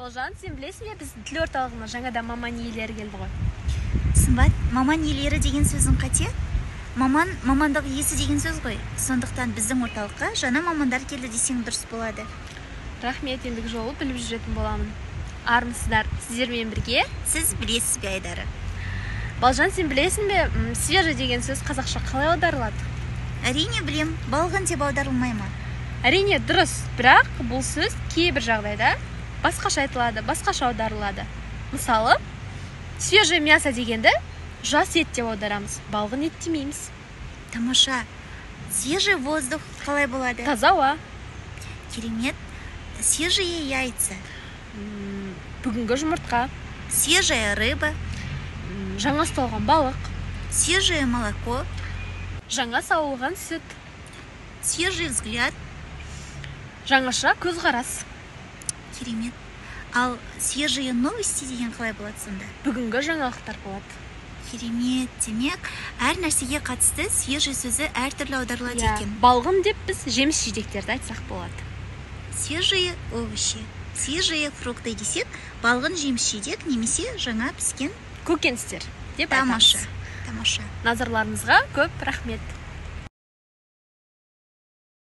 Балжан, сен білесің бе, біздің тіл орталығына жаңада маман иелері келді ғой. Сымбат, маман иелері деген сөзің қате? Мамандық иесі деген сөз ғой. Сондықтан біздің орталыққа жаңа мамандар келді десең дұрыс болады. Рахмет, ендігі жолы біліп жүретін боламын. Армысыздар, сіздермен бірге? Сіз білесіз бе, Айдары? Балжан, сен білесің бе, свежий деген сөз қазақша қалай аударылады? Әрине білем, балғын деп аударылмай ма? Әрине дұрыс, бірақ бұл сөз кейбір жағдайда басқаша айтылады, басқаша аударылады. Мысалы, свежий мясо дегенді жас ет деп аударамыз, балғын ет демейміз. Тамаша. Свежий воздух қалай болады? Таза ауа. Керемет. Свежие яйца. Бүгінгі жұмыртқа. Свежая рыба. Жаңа ұсталған балық. Свежее молоко. Жаңа сауылған сүт. Свежий взгляд. Жаңаша көзқарас. Керемет. Ал свежие новости деген қалай болады сонда? Бүгінгі жаңалықтар болады. Керемет. Демек, әр нәрсеге қатысты свежий сөзі әртүрлі аударылады екен. Балғын деп біз жеміс-жидектерді айтсақ болады. Свежие овощи. Свежие фрукты десек, балғын жеміс-жидек немесе жаңа піскен көкөністер деп айтамыз. Тамаша. Назарларыңызға көп рахмет.